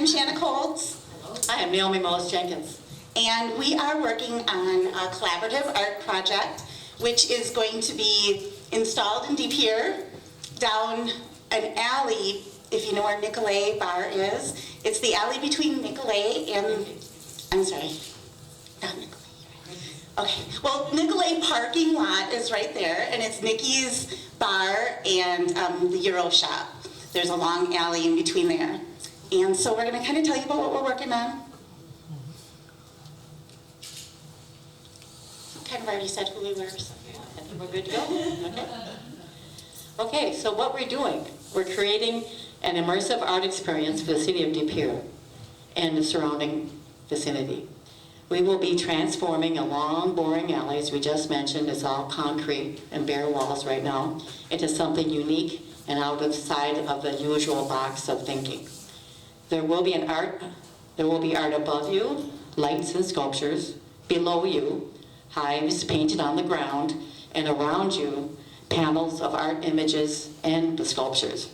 I'm Shanna Koltz. I am Naomi Moes-Jenkins. And we are working on a collaborative art project, which is going to be installed in Pere down an alley, if you know where Nicolay Bar is. It's the alley between Nicolay and, I'm sorry, not Nicolay. Okay, well, Nicolay parking lot is right there, and it's Nicky's bar and the Gyro shop. There's a long alley in between there. And so we're gonna kind of tell you about what we're working on. Kind of already said who we were, so I think we're good to go. Okay, so what we're doing, we're creating an immersive art experience for the city of Pere and the surrounding vicinity. We will be transforming a long, boring alley, as we just mentioned, it's all concrete and bare walls right now, into something unique and outside of the usual box of thinking. There will be art above you, lights and sculptures, below you, hives painted on the ground, and around you, panels of art images and the sculptures.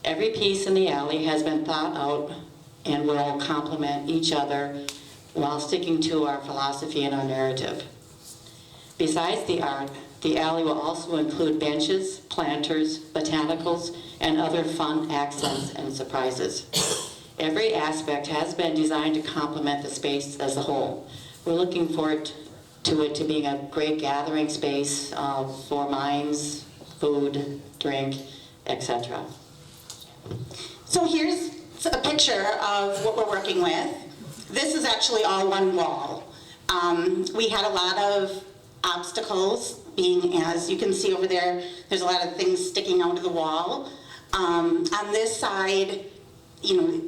Every piece in the alley has been thought out and will complement each other while sticking to our philosophy and our narrative. Besides the art, the alley will also include benches, planters, botanicals, and other fun accents and surprises. Every aspect has been designed to complement the space as a whole. We're looking forward to it to being a great gathering space for minds, food, drink, etc. So here's a picture of what we're working with. This is actually all one wall. We had a lot of obstacles, being as you can see over there, there's a lot of things sticking out of the wall. On this side, you know,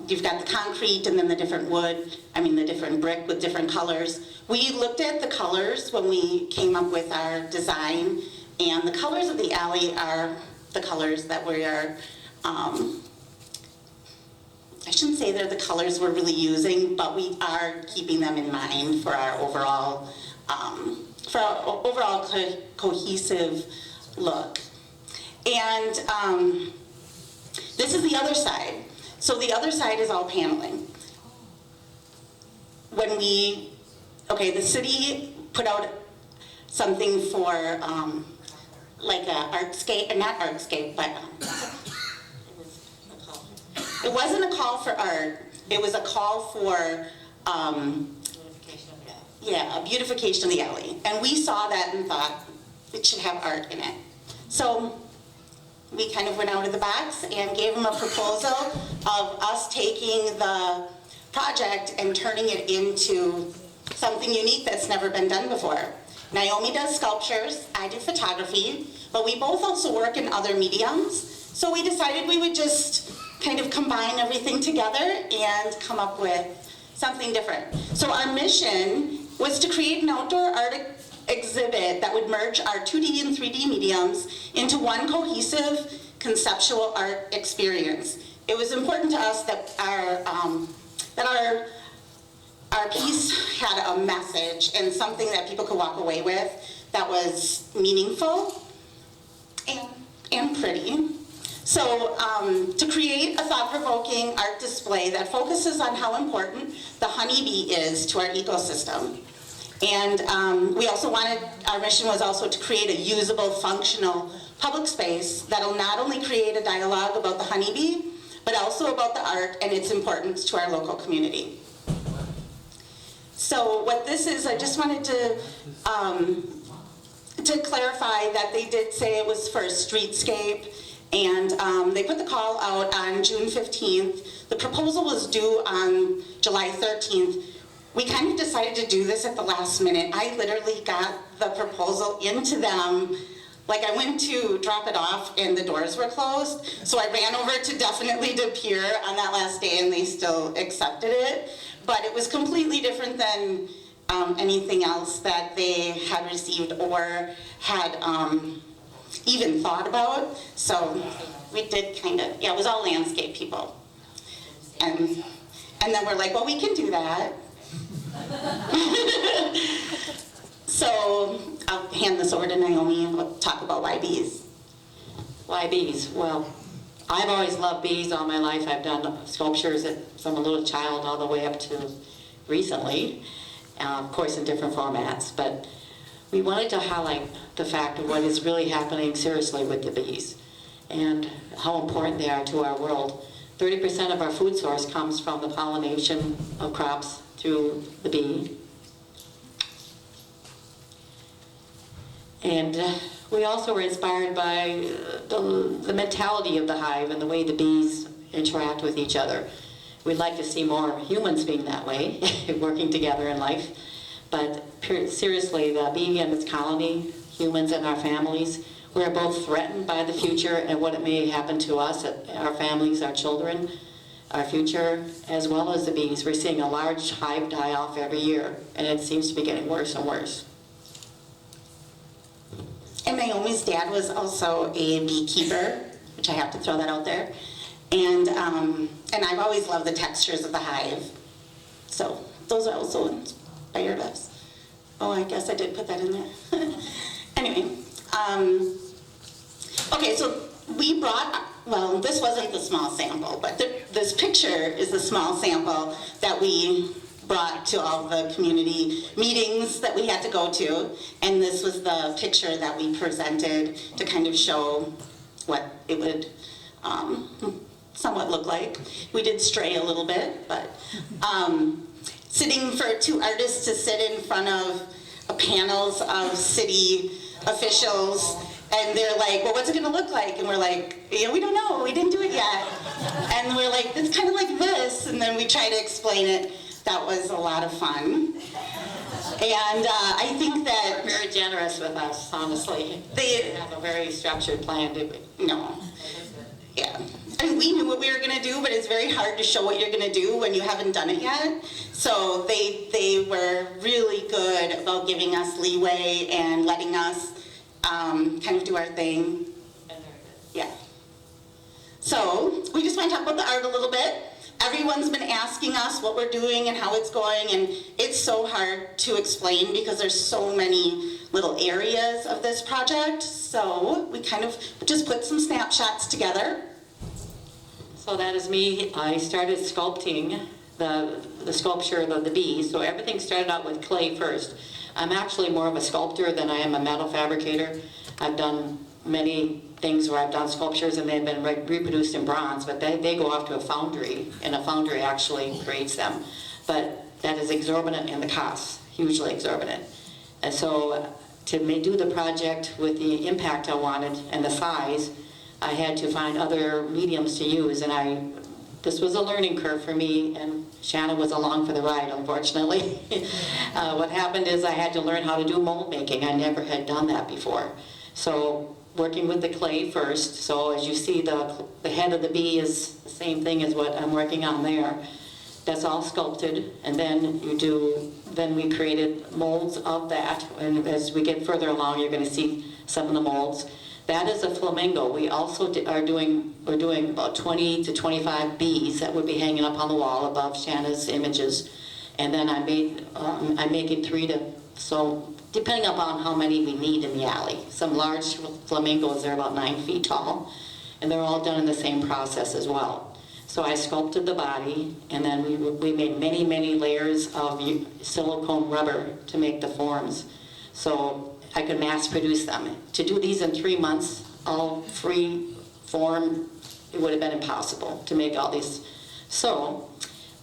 you've got the concrete and then the different wood, the different brick with different colors. We looked at the colors when we came up with our design, and the colors of the alley are the colors that we are, I shouldn't say they're the colors we're really using, but we are keeping them in mind for our overall, cohesive look. And this is the other side. So the other side is all paneling. When the city put out something for like a artscape, not artscape, but it wasn't a call for art. It was a call for a beautification of the alley. And we saw that and thought it should have art in it. So we kind of went out of the box and gave them a proposal of us taking the project and turning it into something unique that's never been done before. Naomi does sculptures, I do photography, but we both also work in other mediums. So we decided we would just kind of combine everything together and come up with something different. So our mission was to create an outdoor art exhibit that would merge our 2D and 3D mediums into one cohesive conceptual art experience. It was important to us that our piece had a message and something that people could walk away with that was meaningful and pretty. So to create a thought-provoking art display that focuses on how important the honeybee is to our ecosystem. And our mission was also to create a usable, functional public space that'll not only create a dialogue about the honeybee, but also about the art and its importance to our local community. So what this is, I just wanted to clarify that they did say it was for a streetscape, and they put the call out on June 15th. The proposal was due on July 13th. We kind of decided to do this at the last minute. I literally got the proposal into them. Like, I went to drop it off and the doors were closed. So I ran over to definitely Pere on that last day and they still accepted it. But it was completely different than anything else that they had received or had even thought about. So we did it was all landscape people. And then we're like, well, we can do that. So I'll hand this over to Naomi and we'll talk about why bees. Why bees? Well, I've always loved bees all my life. I've done sculptures from a little child all the way up to recently, of course in different formats, but we wanted to highlight the fact of what is really happening seriously with the bees and how important they are to our world. 30% of our food source comes from the pollination of crops through the bee. And we also were inspired by the mentality of the hive and the way the bees interact with each other. We'd like to see more humans being that way, working together in life. But seriously, the bee and its colony, humans and our families, we're both threatened by the future and what it may happen to us, our families, our children, our future, as well as the bees. We're seeing a large hive die off every year, and it seems to be getting worse and worse. And Naomi's dad was also a beekeeper, which I have to throw that out there. And I've always loved the textures of the hive. So those also inspired us. Oh, I guess I did put that in there. Anyway, okay, so we brought, well, this wasn't the small sample, but this picture is the small sample that we brought to all the community meetings that we had to go to, and this was the picture that we presented to kind of show what it would somewhat look like. We did stray a little bit, but sitting for two artists to sit in front of panels of city officials, and they're like, well, what's it gonna look like? And we're like, yeah, we don't know, we didn't do it yet. And we're like, it's kind of like this, and then we try to explain it. That was a lot of fun. And I think that... They're very generous with us, honestly. They have a very structured plan to... No. Yeah. I mean, we knew what we were going to do, but it's very hard to show what you're going to do when you haven't done it yet. So they were really good about giving us leeway and letting us kind of do our thing. Yeah. So we just want to talk about the art a little bit. Everyone's been asking us what we're doing and how it's going, and it's so hard to explain because there's so many little areas of this project. So we kind of just put some snapshots together. So that is me. I started sculpting the sculpture of the bees. So everything started out with clay first. I'm actually more of a sculptor than I am a metal fabricator. I've done many things where I've done sculptures and they've been reproduced in bronze, but they go off to a foundry, and a foundry actually creates them. But that is exorbitant in the cost, hugely exorbitant. And so to do the project with the impact I wanted and the size, I had to find other mediums to use, and this was a learning curve for me, and Shanna was along for the ride, unfortunately. What happened is I had to learn how to do mold making. I never had done that before. So working with the clay first, so as you see the head of the bee is the same thing as what I'm working on there. That's all sculpted, and then we created molds of that, and as we get further along you're going to see some of the molds. That is a flamingo. We also we're doing about 20 to 25 bees that would be hanging up on the wall above Shanna's images, and then I'm making 3 to, so depending upon how many we need in the alley. Some large flamingos, they're about 9 feet tall, and they're all done in the same process as well. So I sculpted the body, and then we made many, many layers of silicone rubber to make the forms. So I could mass produce them. To do these in 3 months, all free form, it would have been impossible to make all these. So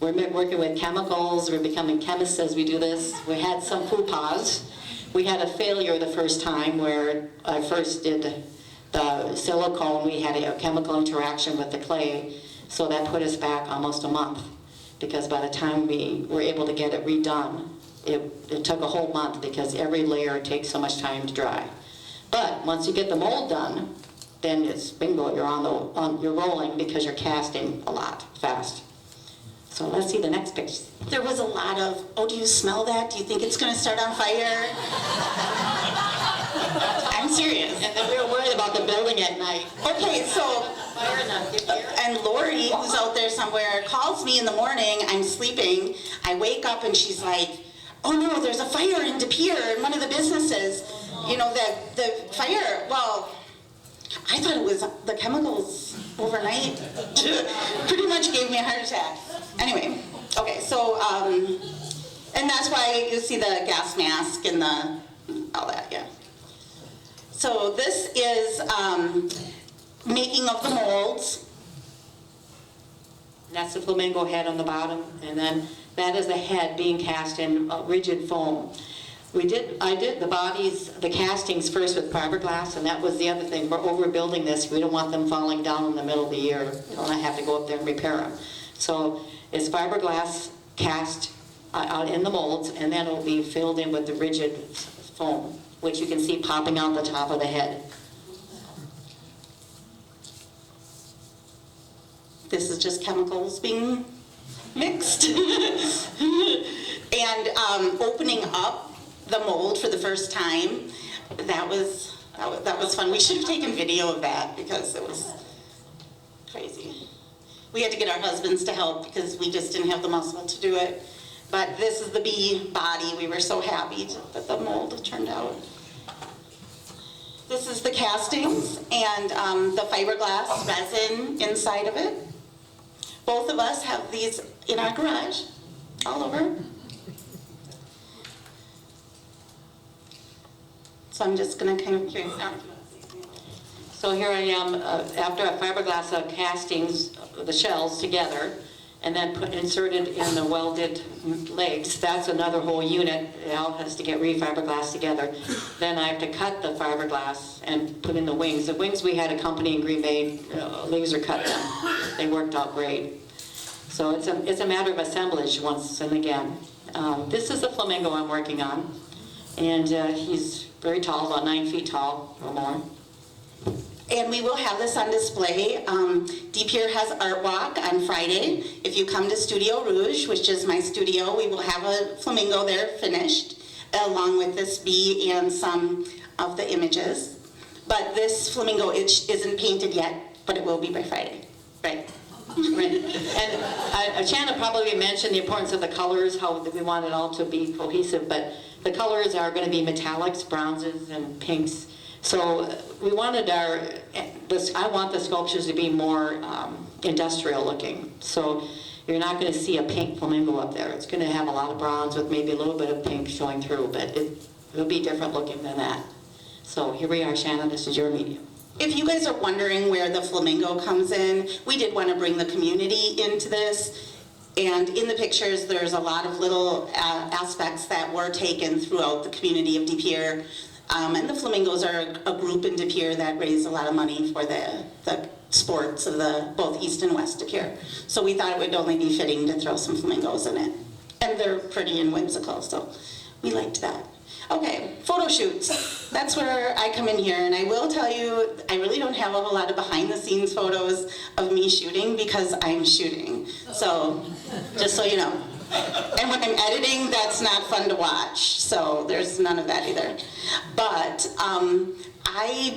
we're working with chemicals, we're becoming chemists as we do this. We had some faux-pas. We had a failure the first time where I first did the silicone. We had a chemical interaction with the clay, so that put us back almost a month, because by the time we were able to get it redone, it took a whole month because every layer takes so much time to dry. But once you get the mold done, then it's bingo, you're rolling because you're casting a lot fast. So let's see the next picture. There was a lot of, oh, do you smell that? Do you think it's going to start on fire? I'm serious. And then we were worried about the building at night. Okay, so, and Lori, who's out there somewhere, calls me in the morning. I'm sleeping. I wake up and she's like, oh no, there's a fire in De Pere in one of the businesses. You know, the fire, well, I thought it was the chemicals overnight. Pretty much gave me a heart attack. Anyway, okay, so, and that's why you see the gas mask and all that, yeah. So this is making of the molds. That's the flamingo head on the bottom, and then that is the head being cast in rigid foam. I did the bodies, the castings first with fiberglass, and that was the other thing. We're overbuilding this. We don't want them falling down in the middle of the year. We don't have to go up there and repair them. So it's fiberglass cast out in the molds, and then it'll be filled in with the rigid foam, which you can see popping out the top of the head. This is just chemicals being mixed. And opening up the mold for the first time, that was fun. We should have taken video of that because it was crazy. We had to get our husbands to help because we just didn't have the muscle to do it. But this is the bee body. We were so happy that the mold turned out. This is the castings and the fiberglass resin inside of it. Both of us have these in our garage, all over. So I'm just gonna kind of carry this out. So here I am, after a fiberglass castings, the shells together, and then inserted in the welded legs. That's another whole unit. It all has to get refiberglass together. Then I have to cut the fiberglass and put in the wings. The wings, we had a company in Green Bay laser cut them. They worked out great. So it's a matter of assemblage once and again. This is the flamingo I'm working on, and he's very tall, about 9 feet tall or more. And we will have this on display. Pere has Art Walk on Friday. If you come to Studio Rouge, which is my studio, we will have a flamingo there finished, along with this bee and some of the images. But this flamingo isn't painted yet, but it will be by Friday, right? Right. And Shanna probably mentioned the importance of the colors, how we want it all to be cohesive, but the colors are going to be metallics, bronzes, and pinks. So we wanted I want the sculptures to be more industrial looking. So you're not going to see a pink flamingo up there. It's going to have a lot of bronze with maybe a little bit of pink showing through, but it'll be different looking than that. So here we are, Shanna, this is your medium. If you guys are wondering where the flamingo comes in, we did want to bring the community into this. And in the pictures, there's a lot of little aspects that were taken throughout the community of Pere. And the flamingos are a group in Pere that raise a lot of money for the sports of both East and West Pere. So we thought it would only be fitting to throw some flamingos in it. And they're pretty and whimsical, so we liked that. Okay, photo shoots. That's where I come in here, and I will tell you, I really don't have a whole lot of behind-the-scenes photos of me shooting because I'm shooting. So, just so you know. And when I'm editing, that's not fun to watch, so there's none of that either. But I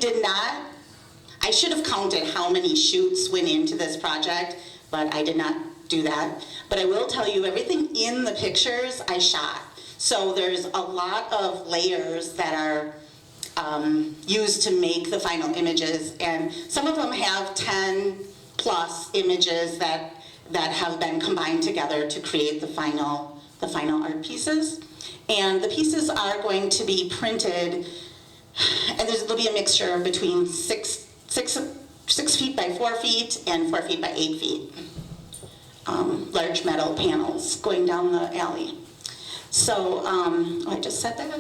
should have counted how many shoots went into this project, but I did not do that. But I will tell you, everything in the pictures I shot. So there's a lot of layers that are used to make the final images, and some of them have 10 plus images that have been combined together to create the final art pieces. And the pieces are going to be printed, and there'll be a mixture between 6 feet by 4 feet and 4 feet by 8 feet. Large metal panels going down the alley. So, I just said that.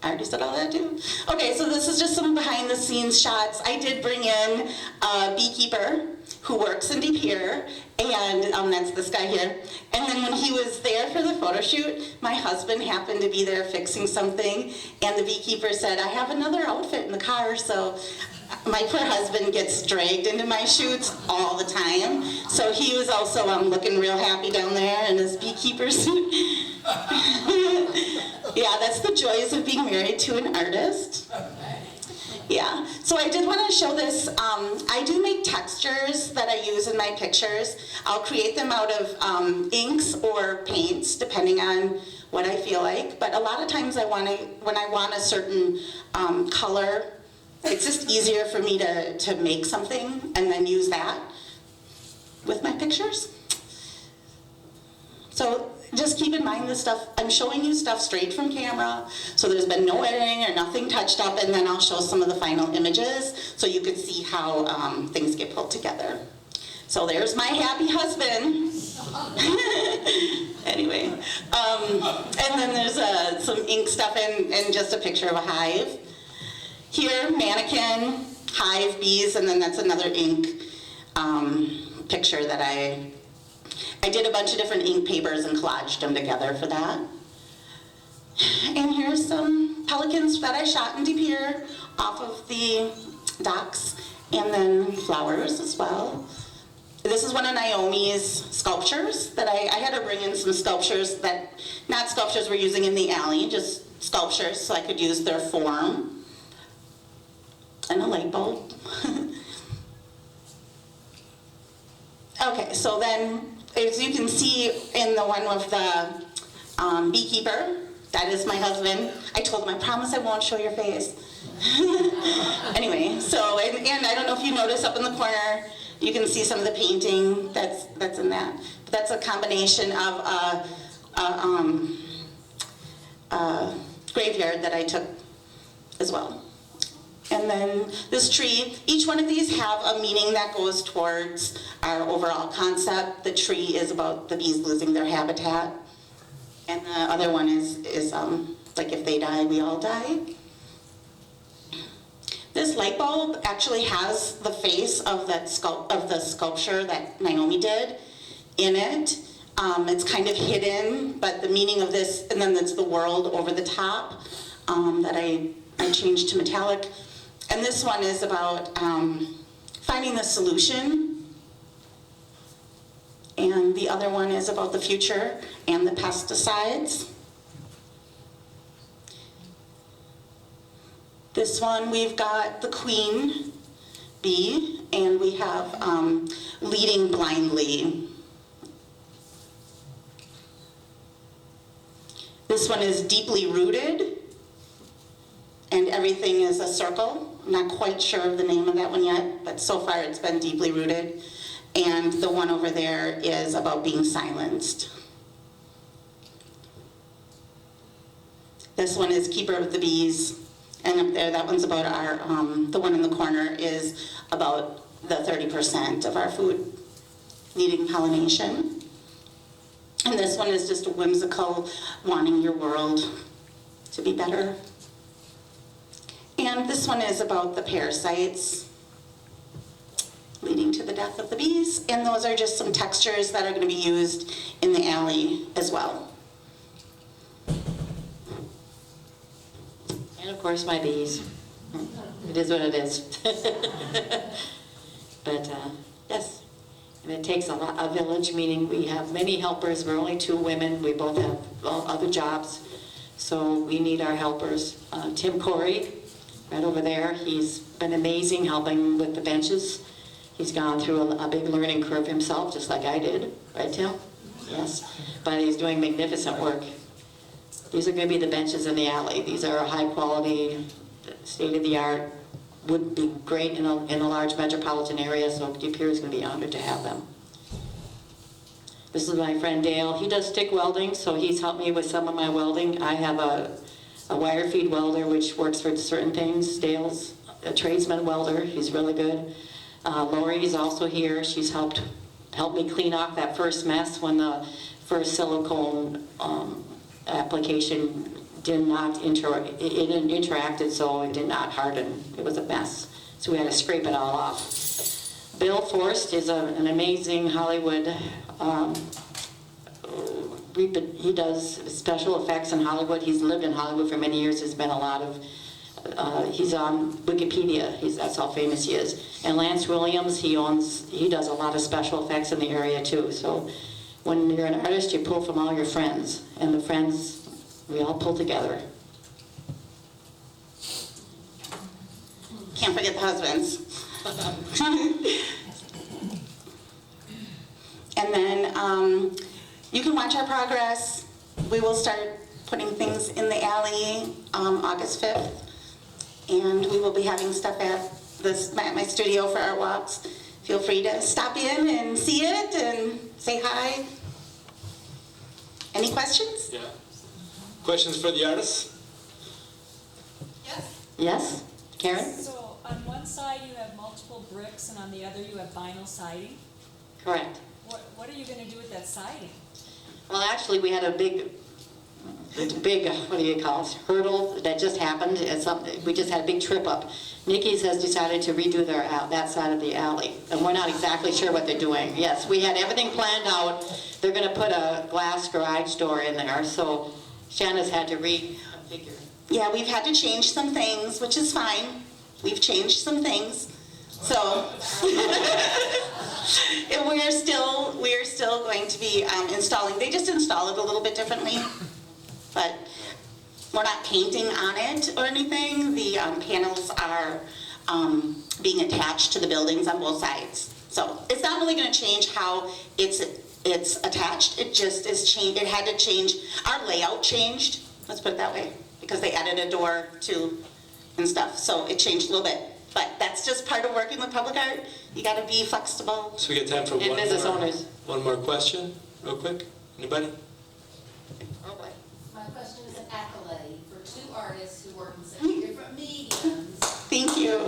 I already said all that too. Okay, so this is just some behind the scenes shots. I did bring in a beekeeper who works in Pere, and that's this guy here. And then when he was there for the photo shoot, my husband happened to be there fixing something, and the beekeeper said, I have another outfit in the car, so my poor husband gets dragged into my shoots all the time. So he was also looking real happy down there in his beekeeper suit. Yeah, that's the joys of being married to an artist. Yeah, so I did want to show this. I do make textures that I use in my pictures. I'll create them out of inks or paints, depending on what I feel like. But a lot of times when I want a certain color, it's just easier for me to make something and then use that with my pictures. So just keep in mind this stuff, I'm showing you stuff straight from camera, so there's been no editing or nothing touched up, and then I'll show some of the final images so you can see how things get pulled together. So there's my happy husband. Anyway, and then there's some ink stuff and just a picture of a hive. Here, mannequin, hive, bees, and then that's another ink picture that I did a bunch of different ink papers and collaged them together for that. And here's some pelicans that I shot in De Pere off of the docks, and then flowers as well. This is one of Naomi's sculptures that I had to bring in some sculptures that, not sculptures we're using in the alley, just sculptures so I could use their form. And a light bulb. Okay, so then, as you can see in the one with the beekeeper, that is my husband. I told him, I promise I won't show your face. Anyway, so, and I don't know if you notice up in the corner, you can see some of the painting that's in that. But that's a combination of a graveyard that I took as well. And then this tree, each one of these have a meaning that goes towards our overall concept. The tree is about the bees losing their habitat. And the other one is like if they die, we all die. This light bulb actually has the face of the sculpture that Naomi did in it. It's kind of hidden, but the meaning of this, and then it's the world over the top that I changed to metallic. And this one is about finding the solution. And the other one is about the future and the pesticides. This one, we've got the queen bee, and we have leading blindly. This one is deeply rooted, and everything is a circle. I'm not quite sure of the name of that one yet, but so far it's been deeply rooted. And the one over there is about being silenced. This one is Keeper of the Bees. And up there, that one's about our, the one in the corner is about the 30% of our food needing pollination. And this one is just a whimsical, wanting your world to be better. And this one is about the parasites leading to the death of the bees. And those are just some textures that are going to be used in the alley as well. And of course, my bees. It is what it is. But yes, and it takes a village, meaning we have many helpers. We're only 2 women. We both have other jobs, so we need our helpers. Tim Corey, right over there, he's been amazing helping with the benches. He's gone through a big learning curve himself, just like I did. Right, Tim? Yes. But he's doing magnificent work. These are going to be the benches in the alley. These are high quality, state-of-the-art, would be great in a large metropolitan area, so De Pere is going to be honored to have them. This is my friend Dale. He does stick welding, so he's helped me with some of my welding. I have a wire feed welder, which works for certain things. Dale's a tradesman welder. He's really good. Lori's also here. She's helped me clean off that first mess when the first silicone application did not interacted, so it did not harden. It was a mess, so we had to scrape it all off. Bill Forst is an amazing Hollywood. He does special effects in Hollywood. He's lived in Hollywood for many years. There's been a lot of. He's on Wikipedia. That's how famous he is. And Lance Williams, he does a lot of special effects in the area too. So when you're an artist, you pull from all your friends, and the friends, we all pull together. Can't forget the husbands. And then you can watch our progress. We will start putting things in the alley, August 5th. And we will be having stuff at my studio for art walks. Feel free to stop in and see it and say hi. Any questions? Yeah. Questions for the artists? Yes. Yes? Karen? So on one side you have multiple bricks and on the other you have vinyl siding. Correct. What are you going to do with that siding? Well, actually, we had a big, what do you call it, hurdle that just happened. We just had a big trip up. Nicky's has decided to redo that side of the alley, and we're not exactly sure what they're doing. Yes, we had everything planned out. They're going to put a glass garage door in there, so Shanna's had to reconfigure. Yeah, we've had to change some things, which is fine. We've changed some things. So, and we're still going to be installing. They just install it a little bit differently, but we're not painting on it or anything. The panels are being attached to the buildings on both sides. So it's not really going to change how it's attached. It just is changed. It had to change. Our layout changed. Let's put it that way, because they added a door too and stuff. So it changed a little bit. But that's just part of working with public art. You got to be flexible. So we get time for And business owners. one more question, real quick. Anybody? My question is an accolade for two artists who work in such different mediums. Thank you.